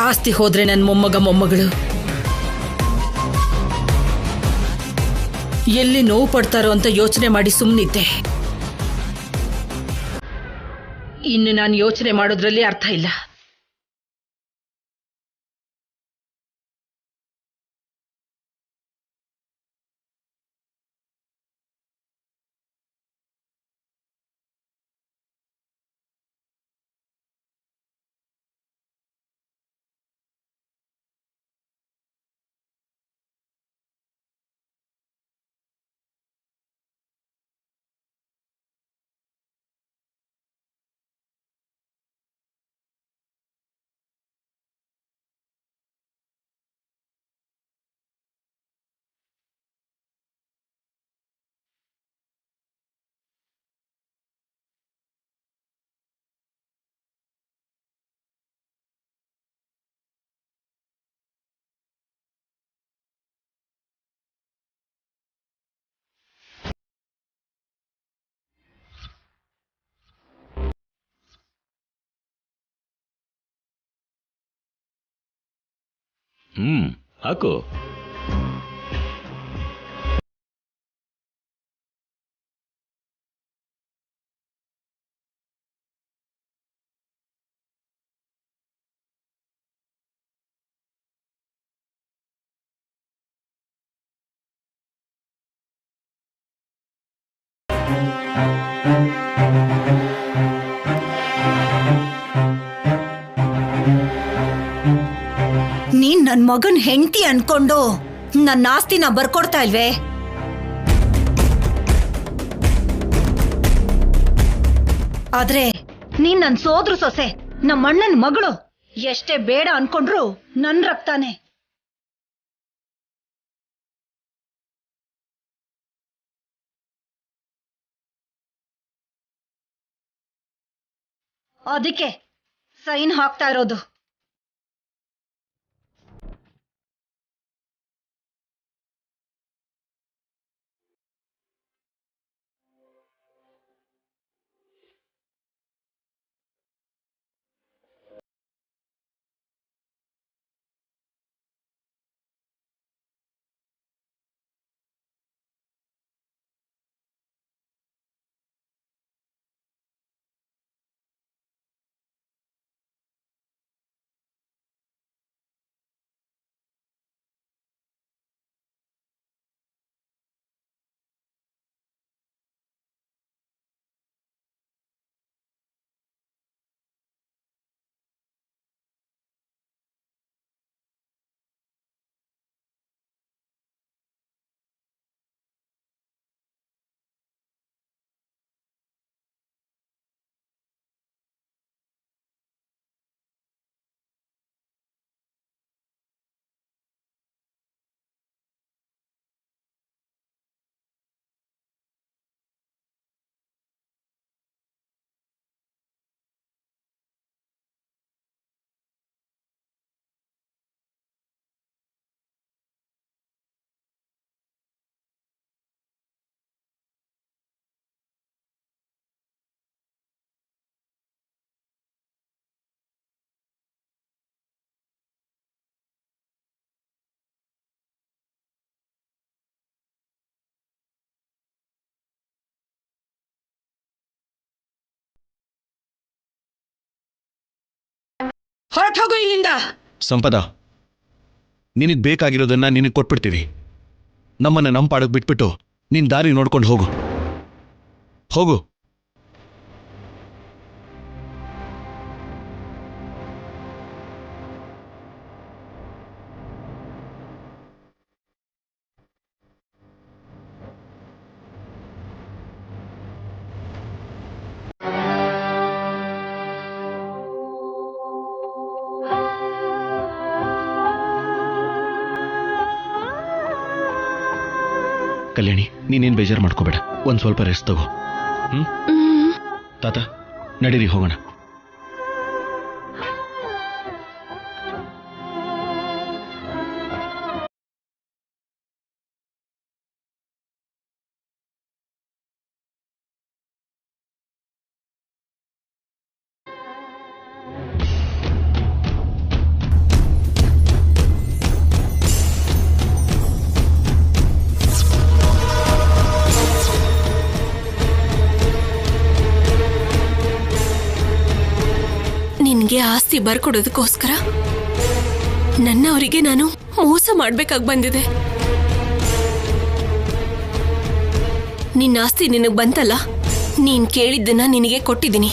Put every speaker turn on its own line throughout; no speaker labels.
ಆಸ್ತಿ ಹೋದ್ರೆ ನನ್ನ ಮೊಮ್ಮಗಳು ಎಲ್ಲಿ ನೋವು ಪಡ್ತಾರೋ ಅಂತ ಯೋಚನೆ ಮಾಡಿ ಸುಮ್ಮನಿದ್ದೆ. ಇನ್ನು ನಾನು ಯೋಚನೆ ಮಾಡೋದ್ರಲ್ಲಿ ಅರ್ಥ ಇಲ್ಲ.
ಹಾಕು.
ನೀನ್ ನನ್ ಮಗನ್ ಹೆಂಡತಿ ಅನ್ಕೊಂಡು ನನ್ನ ಆಸ್ತಿನ ಬರ್ಕೊಡ್ತಾ ಇಲ್ವೇ? ಆದ್ರೆ ನೀನ್ ನನ್ ಸೋದ್ರ ಸೊಸೆ, ನಮ್ಮ ಅಣ್ಣನ್ ಮಗಳು. ಎಷ್ಟೇ ಬೇಡ ಅನ್ಕೊಂಡ್ರು ನನ್ ರಕ್ತಾನೆ. ಅದಕ್ಕೆ ಸೈನ್ ಹಾಕ್ತಾ ಇರೋದು.
ಹೊರಟೋಗು ಇಲ್ಲಿಂದ.
ಸಂಪದ, ನಿನಗೆ ಬೇಕಾಗಿರೋದನ್ನ ನಿನಗೆ ಕೊಟ್ಬಿಡ್ತೀವಿ. ನಮ್ಮನ್ನ ನಮ್ಮ ಪಾಡಕ್ಕೆ ಬಿಟ್ಬಿಟ್ಟು ನಿನ್ ದಾರಿ ನೋಡ್ಕೊಂಡು ಹೋಗು. ಹೋಗು. ಕಲ್ಯಾಣಿ, ನೀನೇನು ಬೇಜಾರು ಮಾಡ್ಕೋಬೇಡ. ಒಂದು ಸ್ವಲ್ಪ ರೆಸ್ಟ್ ತಗೋ. ತಾತ, ನಡೀರಿ ಹೋಗೋಣ.
ನಿನ್ಗೆ ಆಸ್ತಿ ಬರ್ಕೊಡೋದಕ್ಕೋಸ್ಕರ ನನ್ನವರಿಗೆ ನಾನು ಮೋಸ ಮಾಡ್ಬೇಕಾಗಿ ಬಂದಿದೆ. ನಿನ್ನ ಆಸ್ತಿ ನಿನಗ್ ಬಂತಲ್ಲ, ನೀನ್ ಕೇಳಿದ್ದನ್ನ ನಿನಗೆ ಕೊಟ್ಟಿದ್ದೀನಿ.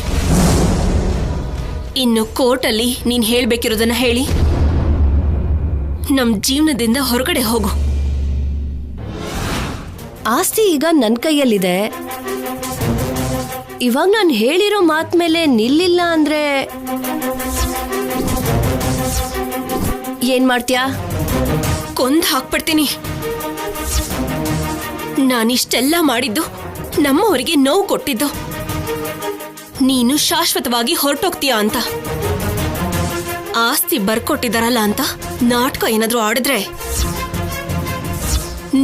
ಇನ್ನು ಕೋರ್ಟಲ್ಲಿ ನೀನ್ ಹೇಳ್ಬೇಕಿರೋದನ್ನ ಹೇಳಿ ನಮ್ ಜೀವನದಿಂದ ಹೊರಗಡೆ ಹೋಗು.
ಆಸ್ತಿ ಈಗ ನನ್ನ ಕೈಯಲ್ಲಿದೆ. ಇವಾಗ ನಾನು ಹೇಳಿರೋ ಮಾತ್ ಮೇಲೆ ನಿಲ್ಲಿಲ್ಲ ಅಂದ್ರೆ ಏನ್ ಮಾಡ್ತೀಯಾ?
ಕೊಂದ್ ಹಾಕ್ಬಿಡ್ತೀನಿ. ನಾನಿಷ್ಟೆಲ್ಲ ಮಾಡಿದ್ದು ನಮ್ಮವರಿಗೆ ನೋವು ಕೊಟ್ಟಿದ್ದು ನೀನು ಶಾಶ್ವತವಾಗಿ ಹೊರಟೋಗ್ತೀಯಾ ಅಂತ. ಆಸ್ತಿ ಬರ್ಕೊಟ್ಟಿದಾರಲ್ಲ ಅಂತ ನಾಟಕ ಏನಾದ್ರೂ ಆಡಿದ್ರೆ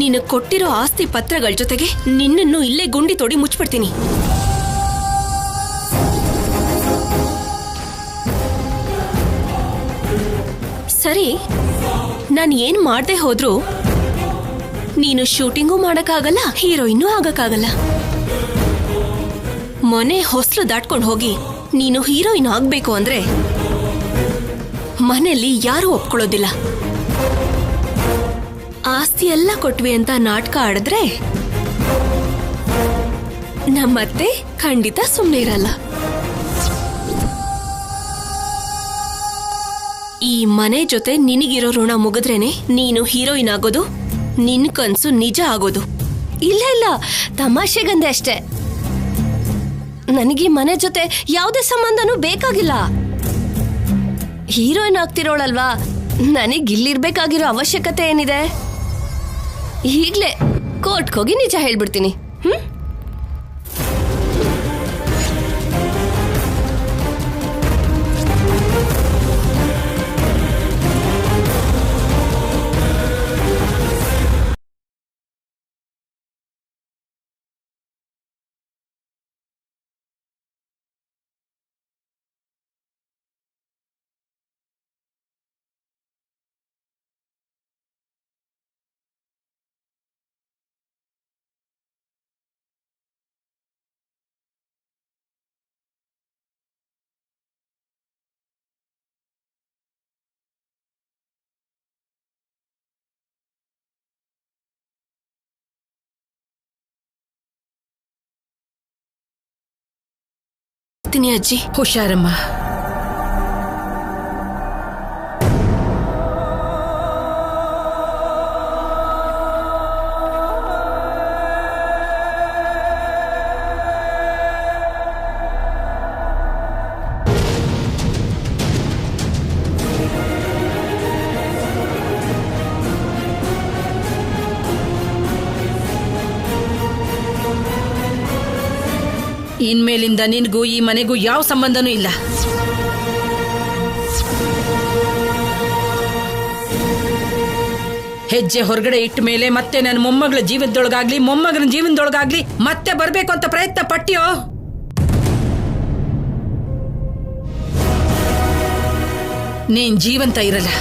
ನೀನು ಕೊಟ್ಟಿರೋ ಆಸ್ತಿ ಪತ್ರಗಳ ಜೊತೆಗೆ ನಿನ್ನನ್ನು ಇಲ್ಲೇ ಗುಂಡಿ ತೋಡಿ ಮುಚ್ಚಿಬಿಡ್ತೀನಿ. ಸರಿ, ನಾನು ಏನ್ ಮಾಡ್ದೆ ಹೋದ್ರು ನೀನು ಶೂಟಿಂಗೂ ಮಾಡಕ್ಕಾಗಲ್ಲ, ಹೀರೋಯಿನ್ನೂ ಆಗಕ್ಕಾಗಲ್ಲ. ಮನೆ ಹೊಸ್ಲು ದಾಟ್ಕೊಂಡು ಹೋಗಿ ನೀನು ಹೀರೋಯಿನ್ ಆಗ್ಬೇಕು ಅಂದ್ರೆ ಮನೆಯಲ್ಲಿ ಯಾರೂ ಒಪ್ಕೊಳ್ಳೋದಿಲ್ಲ. ಆಸ್ತಿ ಎಲ್ಲ ಕೊಟ್ವಿ ಅಂತ ನಾಟಕ ಆಡಿದ್ರೆ ನಮ್ಮತ್ತೆ ಖಂಡಿತ ಸುಮ್ಮನೆ ಇರಲ್ಲ. ಈ ಮನೆ ಜೊತೆ ನಿನಗಿರೋ ಋಣ ಮುಗಿದ್ರೇನೆ ನೀನು ಹೀರೋಯಿನ್ ಆಗೋದು, ನಿನ್ ಕನ್ಸು ನಿಜ ಆಗೋದು.
ಇಲ್ಲ ಇಲ್ಲ, ತಮಾಷೆಗಂದೆ ಅಷ್ಟೇ. ನನಗೆ ಮನೆ ಜೊತೆ ಯಾವುದೇ ಸಂಬಂಧನೂ ಬೇಕಾಗಿಲ್ಲ. ಹೀರೋಯಿನ್ ಆಗ್ತಿರೋಳಲ್ವಾ, ನನಗಿಲ್ಲಿರ್ಬೇಕಾಗಿರೋ ಅವಶ್ಯಕತೆ ಏನಿದೆ? ಈಗ್ಲೇ ಕೋರ್ಟ್ಗೆ ಹೋಗಿ ನಿಜ ಹೇಳ್ಬಿಡ್ತೀನಿ.
ಅಜ್ಜಿ,
ಹುಷಾರಮ್ಮ. ಇನ್ಮೇಲಿಂದ ನಿನಗೂ ಈ ಮನೆಗೂ ಯಾವ ಸಂಬಂಧನೂ ಇಲ್ಲ. ಹೆಜ್ಜೆ ಹೊರಗಡೆ ಇಟ್ಟ ಮೇಲೆ ಮತ್ತೆ ನನ್ನ ಮೊಮ್ಮಗಳ ಜೀವನದೊಳಗಾಗ್ಲಿ ಮೊಮ್ಮಗನ ಜೀವನದೊಳಗಾಗ್ಲಿ ಮತ್ತೆ ಬರ್ಬೇಕು ಅಂತ ಪ್ರಯತ್ನ ಪಟ್ಟಿಯೋ, ನೀನ್ ಜೀವಂತ ಇರಲ್ಲ.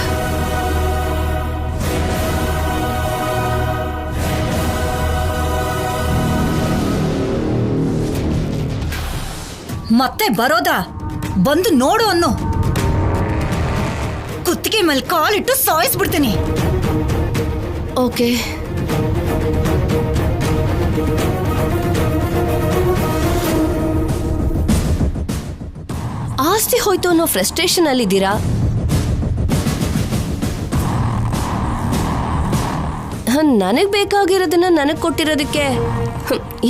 ಮತ್ತೆ ಬರೋದಾ? ಬಂದು ನೋಡು ಅನ್ನೋ. ಕುತ್ತಿಗೆ ಮೇಲೆ ಕಾಲಿಟ್ಟು ಸಾಯಿಸ್ಬಿಡ್ತೀನಿ.
ಓಕೆ, ಆಸ್ತಿ ಹೋಯ್ತು ಅನ್ನೋ ಫ್ರಸ್ಟ್ರೇಷನ್ ಅಲ್ಲಿದ್ದೀರಾ? ನನಗ್ ಬೇಕಾಗಿರೋದನ್ನ ನನಗ್ ಕೊಟ್ಟಿರೋದಕ್ಕೆ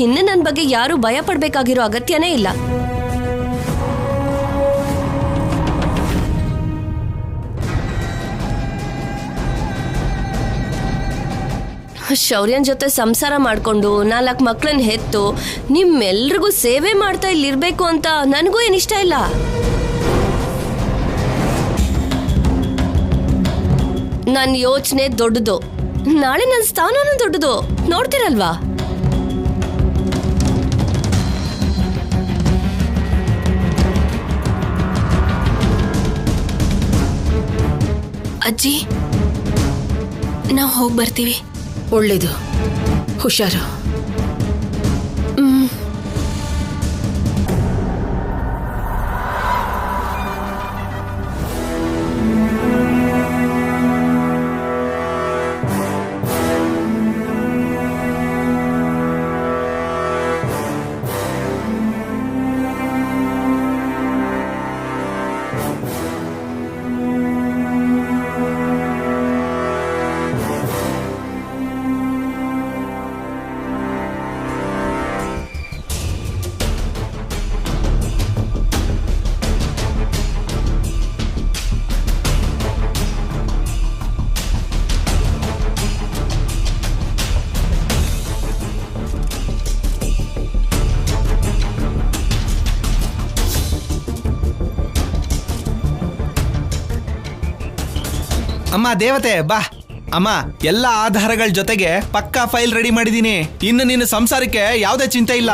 ಇನ್ನು ನನ್ನ ಬಗ್ಗೆ ಯಾರು ಭಯ ಪಡ್ಬೇಕಾಗಿರೋ ಅಗತ್ಯನೇ ಇಲ್ಲ. ಶೌರ್ಯನ್ ಜೊತೆ ಸಂಸಾರ ಮಾಡ್ಕೊಂಡು 4 ಮಕ್ಕಳನ್ನ ಹೆತ್ತು ನಿಮ್ಮೆಲ್ರಿಗೂ ಸೇವೆ ಮಾಡ್ತಾ ಇಲ್ಲಿರ್ಬೇಕು ಅಂತ ನನಗೂ ಏನಿಷ್ಟ ಇಲ್ಲ. ನನ್ನ ಯೋಚನೆ ದೊಡ್ಡದು, ನಾಳೆ ನನ್ನ ಸ್ಥಾನನೂ ದೊಡ್ಡದು. ನೋಡ್ತಿರಲ್ವಾ?
ಅಜ್ಜಿ, ನಾವು ಹೋಗಿ ಬರ್ತೀವಿ.
ಒಳ್ಳೇದು, ಹುಷಾರು.
ಅಮ್ಮ ದೇವತೆ ಬಾ. ಅಮ್ಮ, ಎಲ್ಲ ಆಧಾರಗಳ ಜೊತೆಗೆ ಪಕ್ಕಾ ಫೈಲ್ ರೆಡಿ ಮಾಡಿದೀನಿ. ಇನ್ನು ನಿನ್ನ ಸಂಸಾರಕ್ಕೆ ಯಾವುದೇ ಚಿಂತೆ ಇಲ್ಲ.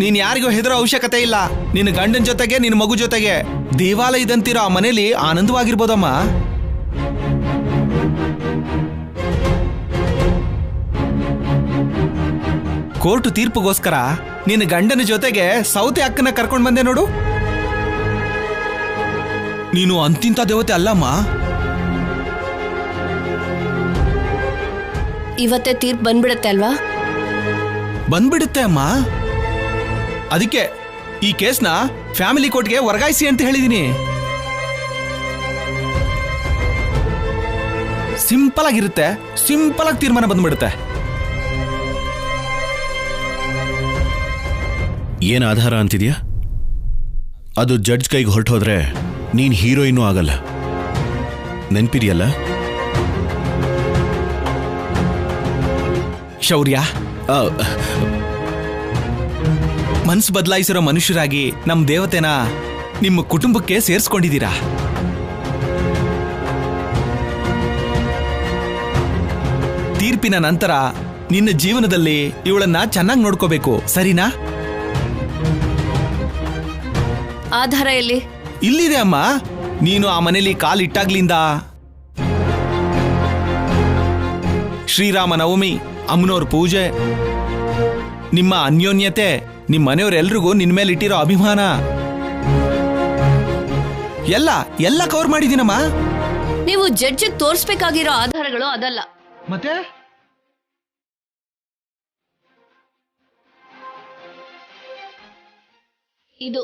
ನೀನ್ ಯಾರಿಗೂ ಹೆದರೋ ಅವಶ್ಯಕತೆ ಇಲ್ಲ. ನಿನ್ನ ಗಂಡನ ಜೊತೆಗೆ ನಿನ್ನ ಮಗು ಜೊತೆಗೆ ದೇವಾಲಯದಂತಿರೋ ಆ ಮನೇಲಿ ಆನಂದವಾಗಿರ್ಬೋದಮ್ಮ. ಕೋರ್ಟ್ ತೀರ್ಪುಗೋಸ್ಕರ ನಿನ್ನ ಗಂಡನ ಜೊತೆಗೆ ಸೌತೆ ಅಕ್ಕನ ಕರ್ಕೊಂಡ್ ಬಂದೆ ನೋಡು. ನೀನು ಅಂತಿಂತ ದೇವತೆ ಅಲ್ಲಮ್ಮ.
ಇವತ್ತೇ ತೀರ್ಪು ಬಂದ್ಬಿಡತ್ತೆ ಅಲ್ವಾ?
ಬಂದ್ಬಿಡುತ್ತೆ ಅಮ್ಮ. ಅದಕ್ಕೆ ಈ ಕೇಸ್ನ ಫ್ಯಾಮಿಲಿ ಕೋರ್ಟ್ಗೆ ವರ್ಗಾಯಿಸಿ ಅಂತ ಹೇಳಿದೀನಿ. ಸಿಂಪಲ್ ಆಗಿರುತ್ತೆ, ಸಿಂಪಲ್ ಆಗಿ ತೀರ್ಮಾನ ಬಂದ್ಬಿಡುತ್ತೆ.
ಏನು ಆಧಾರ ಅಂತಿದ್ಯಾ? ಅದು ಜಡ್ಜ್ ಕೈಗೆ ಹೊರಟೋದ್ರೆ ನೀನ್ ಹೀರೋಯಿನೂ ಆಗಲ್ಲ. ನೆನ್ಪಿದೆಯಲ್ಲ?
ಶೌರ್ಯ, ಮನ್ಸು ಬದಲಾಯಿಸಿರೋ ಮನುಷ್ಯರಾಗಿ ನಮ್ ದೇವತೆನ ನಿಮ್ಮ ಕುಟುಂಬಕ್ಕೆ ಸೇರಿಸ್ಕೊಂಡಿದ್ದೀರಾ. ತೀರ್ಪಿನ ನಂತರ ನಿನ್ನ ಜೀವನದಲ್ಲಿ ಇವಳನ್ನ ಚೆನ್ನಾಗಿ ನೋಡ್ಕೋಬೇಕು, ಸರಿನಾ?
ಆಧಾರ ಎಲ್ಲಿ?
ಇಲ್ಲಿದೆ ಅಮ್ಮ. ನೀನು ಆ ಮನೇಲಿ ಕಾಲಿಟ್ಟಾಗ್ಲಿಂದ ಶ್ರೀರಾಮ ನವಮಿ, ಅಮ್ಮನವ್ರ ಪೂಜೆ, ನಿಮ್ಮ ಅನ್ಯೋನ್ಯತೆ, ನಿಮ್ಮ ಮನೆಯವರೆಲ್ರಿಗೂ ನಿನ್ ಮೇಲೆ ಇಟ್ಟಿರೋ ಅಭಿಮಾನ ಎಲ್ಲ ಎಲ್ಲ ಕವರ್ ಮಾಡಿದೀನಮ್ಮ.
ನೀವು ಜಡ್ಜಿಗೆ ತೋರಿಸ್ಬೇಕಾಗಿರೋ ಆಧಾರಗಳು ಅದಲ್ಲ.
ಮತ್ತೆ
ಇದು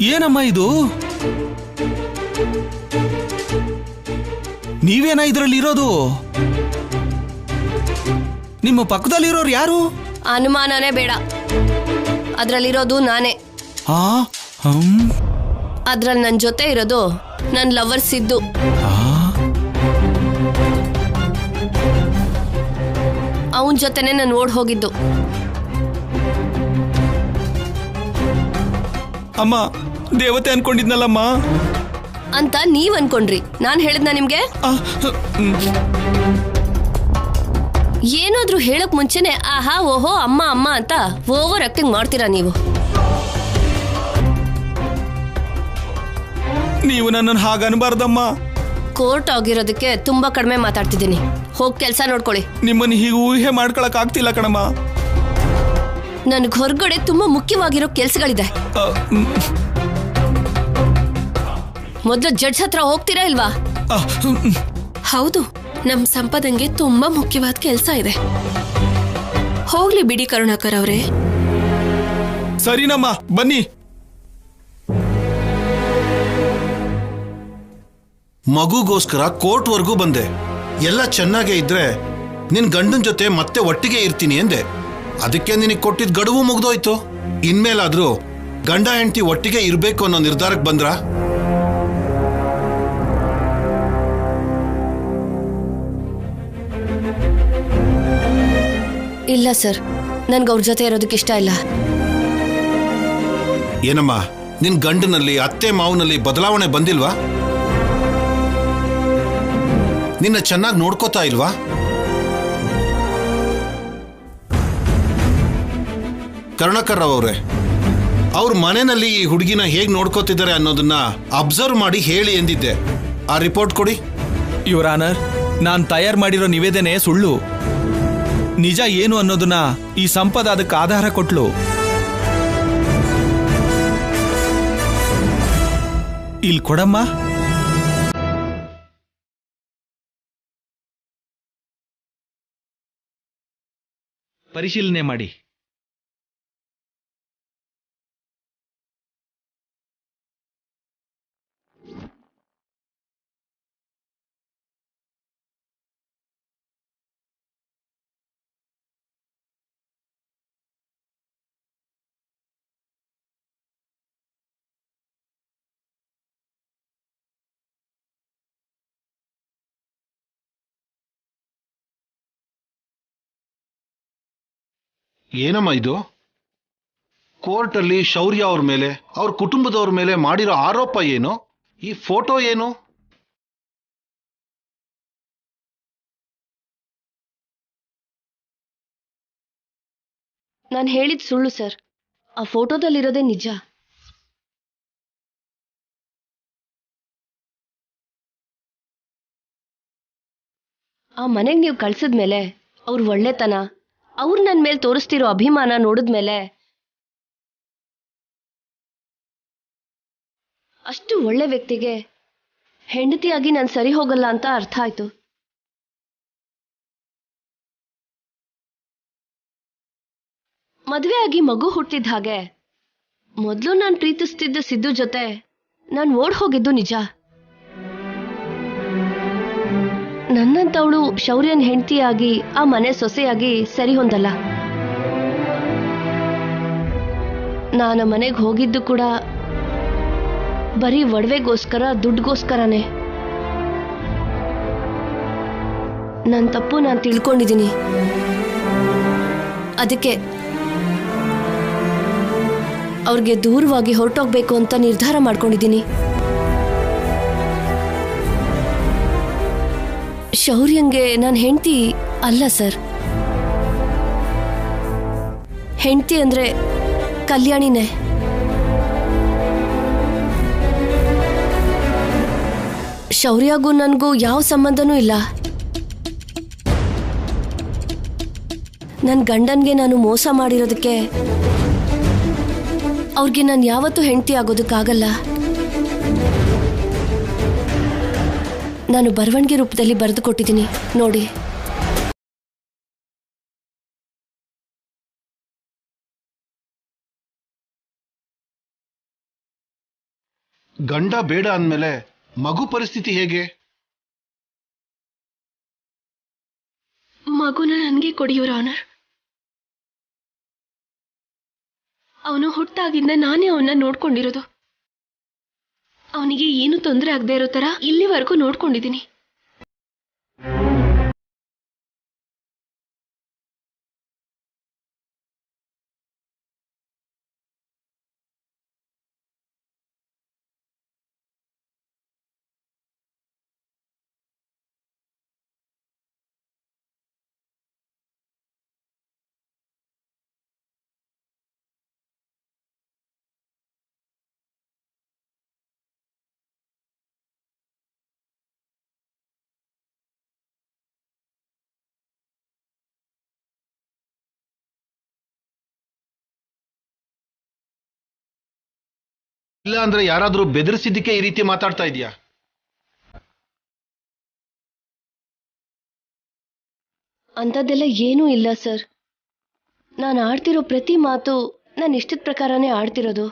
ಏನಮ್ಮ ಇದು? ನೀವೇನ ಇದರಲ್ಲಿ ಇರೋದು? ನಿಮ್ಮ ಪಕ್ಕದಲ್ಲಿರೋರು ಯಾರು?
ಅನುಮಾನನೇ ಬೇಡ, ಅದ್ರಲ್ಲಿರೋದು ನಾನೇ. ಅದ್ರಲ್ಲಿ ನನ್ನ ಜೊತೆ ಇರೋದು ನನ್ನ ಲವರ್ ಸಿದ್ದು. ಅವನ ಜೊತೆನೆ ನಾನು ಓಡ್ ಹೋಗಿದ್ದು.
ಅಮ್ಮ, ದೇವತೆ ಅನ್ಕೊಂಡಿದ್ನಲ್ಲಮ್ಮ
ಅಂತ ನೀವ್ ಅನ್ಕೊಂಡ್ರಿ. ನಾನ್ ಹೇಳಿದ್ನ ನಿಮ್ಗೆ? ಏನಾದ್ರೂ ಹೇಳಕ್ ಮುಂಚೆನೆ ಆಹಾ ಓಹೋ ಅಮ್ಮ ಅಮ್ಮ ಅಂತ ಓವರ್ ಆಕ್ಟಿಂಗ್ ಮಾಡ್ತೀರಾ ನೀವು.
ನೀವು ನನ್ನನ್ನು ಹಾಗ ಅನ್ಬಾರ್ದಮ್ಮ.
ಕೋರ್ಟ್ ಆಗಿರೋದಕ್ಕೆ ತುಂಬಾ ಕಡಿಮೆ ಮಾತಾಡ್ತಿದ್ದೀನಿ. ಹೋಗ್ ಕೆಲ್ಸ ನೋಡ್ಕೊಳ್ಳಿ.
ನಿಮ್ಮನ್ನು ಹೀಗೆ ಊಹೆ ಮಾಡ್ಕೊಳಕ್ ಆಗ್ತಿಲ್ಲ ಕಣಮ್ಮ.
ನನ್ಗೆ ಹೊರಗಡೆ ತುಂಬಾ ಮುಖ್ಯವಾಗಿರೋ ಕೆಲ್ಸಗಳಿದೆ. ಮೊದ್ಲು ಜಡ್ಜ್ ಹತ್ರ ಹೋಗ್ತೀರಾ ಇಲ್ವಾ? ಹೌದು, ನಮ್ ಸಂಪದಂಗೆ ತುಂಬಾ ಮುಖ್ಯವಾದ ಕೆಲ್ಸ ಇದೆ. ಹೋಗ್ಲಿ ಬಿಡಿ ಕರುಣಾಕರ್ ಅವ್ರೆ.
ಸರಿನಮ್ಮ, ಬನ್ನಿ.
ಮಗುಗೋಸ್ಕರ ಕೋರ್ಟ್ವರೆಗೂ ಬಂದೆ. ಎಲ್ಲ ಚೆನ್ನಾಗೇ ಇದ್ರೆ ನಿನ್ ಗಂಡನ ಜೊತೆ ಮತ್ತೆ ಒಟ್ಟಿಗೆ ಇರ್ತೀನಿ ಎಂದೆ. ಅದಕ್ಕೆ ನಿನಗೆ ಕೊಟ್ಟಿದ್ದ ಗಡುವು ಮುಗ್ದೋಯ್ತು. ಇನ್ಮೇಲಾದ್ರೂ ಗಂಡ ಹೆಂಡತಿ ಒಟ್ಟಿಗೆ ಇರ್ಬೇಕು ಅನ್ನೋ ನಿರ್ಧಾರಕ್ಕೆ ಬಂದ್ರ?
ಇಲ್ಲ ಸರ್, ನನ್ಗೆ ಅವ್ರ ಜೊತೆ ಇರೋದಕ್ಕೆ ಇಷ್ಟ ಇಲ್ಲ.
ಏನಮ್ಮ, ನಿನ್ ಗಂಡನಲ್ಲಿ ಅತ್ತೆ ಮಾವನಲ್ಲಿ ಬದಲಾವಣೆ ಬಂದಿಲ್ವಾ? ನಿನ್ನ ಚೆನ್ನಾಗಿ ನೋಡ್ಕೋತಾ ಇಲ್ವಾ? ಕರುಣಾಕರ್ ರಾವ್ ಅವ್ರೆ, ಅವ್ರ ಮನೆಯಲ್ಲಿ ಈ ಹುಡುಗಿನ ಹೇಗೆ ನೋಡ್ಕೋತಿದ್ದಾರೆ ಅನ್ನೋದನ್ನ ಅಬ್ಸರ್ವ್ ಮಾಡಿ ಹೇಳಿ ಎಂದಿದ್ದೆ. ಆ ರಿಪೋರ್ಟ್ ಕೊಡಿ.
ಯುವರ್ ಆನರ್, ನಾನ್ ತಯಾರು ಮಾಡಿರೋ ನಿವೇದನೆ ಸುಳ್ಳು. ನಿಜ ಏನು ಅನ್ನೋದನ್ನ ಈ ಸಂಪದ ಅದಕ್ಕೆ ಆಧಾರ ಕೊಟ್ಲು. ಇಲ್ಲಿ ಕೊಡಮ್ಮ. ಪರಿಶೀಲನೆ ಮಾಡಿ.
ಏನಮ್ಮ ಇದು? ಕೋರ್ಟಲ್ಲಿ ಶೌರ್ಯ ಅವ್ರ ಮೇಲೆ, ಅವ್ರ ಕುಟುಂಬದವ್ರ ಮೇಲೆ ಮಾಡಿರೋ ಆರೋಪ ಏನು? ಈ ಫೋಟೋ ಏನು?
ನಾನು ಹೇಳಿದ ಸುಳ್ಳು ಸರ್. ಆ ಫೋಟೋದಲ್ಲಿರೋದೇ ನಿಜ. ಆ ಮನೆಗೆ ನೀವು ಕಳ್ಸಿದ್ಮೇಲೆ ಅವ್ರ ಒಳ್ಳೆತನ, ಅವ್ರು ನನ್ನ ಮೇಲೆ ತೋರಿಸ್ತಿರೋ ಅಭಿಮಾನ ನೋಡಿದ್ಮೇಲೆ ಅಷ್ಟು ಒಳ್ಳೆ ವ್ಯಕ್ತಿಗೆ ಹೆಂಡತಿಯಾಗಿ ನಾನು ಸರಿ ಹೋಗಲ್ಲ ಅಂತ ಅರ್ಥ ಆಯ್ತು. ಮದುವೆ ಆಗಿ ಮಗು ಹುಟ್ಟಿದ ಹಾಗೆ ಮೊದಲು ನಾನು ಪ್ರೀತಿಸ್ತಿದ್ದ ಸಿದ್ದು ಜೊತೆ ನಾನು ಓಡ್ ಹೋಗಿದ್ದು ನಿಜ. ನನ್ನಂತವಳು ಶೌರ್ಯನ್ ಹೆಂಡತಿಯಾಗಿ ಆ ಮನೆ ಸೊಸೆಯಾಗಿ ಸರಿ ಹೊಂದಲ್ಲ. ನಾನು ಮನೆಗೆ ಹೋಗಿದ್ದು ಕೂಡ ಬರೀ ಒಡವೆಗೋಸ್ಕರ, ದುಡ್ಡುಗೋಸ್ಕರನೇ. ನನ್ನ ತಪ್ಪು ನಾನು ತಿಳ್ಕೊಂಡಿದ್ದೀನಿ. ಅದಕ್ಕೆ ಅವ್ರಿಗೆ ದೂರವಾಗಿ ಹೊರಟೋಗ್ಬೇಕು ಅಂತ ನಿರ್ಧಾರ ಮಾಡ್ಕೊಂಡಿದ್ದೀನಿ. ಶೌರ್ಯಂಗೆ ನಾನು ಹೆಂಡತಿ ಅಲ್ಲ ಸರ್. ಹೆಂಡತಿ ಅಂದ್ರೆ ಕಲ್ಯಾಣಿನೇ. ಶೌರ್ಯಗೂ ನನಗೂ ಯಾವ ಸಂಬಂಧನೂ ಇಲ್ಲ. ನನ್ನ ಗಂಡನ್ಗೆ ನಾನು ಮೋಸ ಮಾಡಿರೋದಕ್ಕೆ ಅವ್ರಿಗೆ ನಾನು ಯಾವತ್ತೂ ಹೆಂಡತಿ ಆಗೋದಕ್ಕಾಗಲ್ಲ. ನಾನು ಬರವಣಿಗೆ ರೂಪದಲ್ಲಿ ಬರೆದು ಕೊಟ್ಟಿದ್ದೀನಿ ನೋಡಿ.
ಗಂಡ ಬೇಡ ಅಂದ್ಮೇಲೆ ಮಗು ಪರಿಸ್ಥಿತಿ ಹೇಗೆ?
ಮಗುನ ನನಗೆ ಕೊಡಿ ಯುವರ್ ಆನರ್. ಅವನು ಹುಟ್ಟಾಗಿಂದ ನಾನೇ ಅವನ್ನ ನೋಡ್ಕೊಂಡಿರೋದು. ಅವನಿಗೆ ಏನು ತೊಂದರೆ ಆಗದೆ ಇರೋ ತರ ಇಲ್ಲಿವರೆಗೂ ನೋಡ್ಕೊಂಡಿದ್ದೀನಿ.
ಇಲ್ಲ ಅಂದ್ರೆ ಯಾರಾದ್ರೂ ಬೆದರಿಸಿದ್ದಕ್ಕೆ ಈ ರೀತಿ ಮಾತಾಡ್ತಾ ಇದೀಯಾ?
ಅಂಥದ್ದೆಲ್ಲ ಏನೂ ಇಲ್ಲ ಸರ್. ನಾನು ಆಡ್ತಿರೋ ಪ್ರತಿ ಮಾತು ನನ್ನ ಇಷ್ಟದ ಪ್ರಕಾರನೇ ಆಡ್ತಿರೋದು.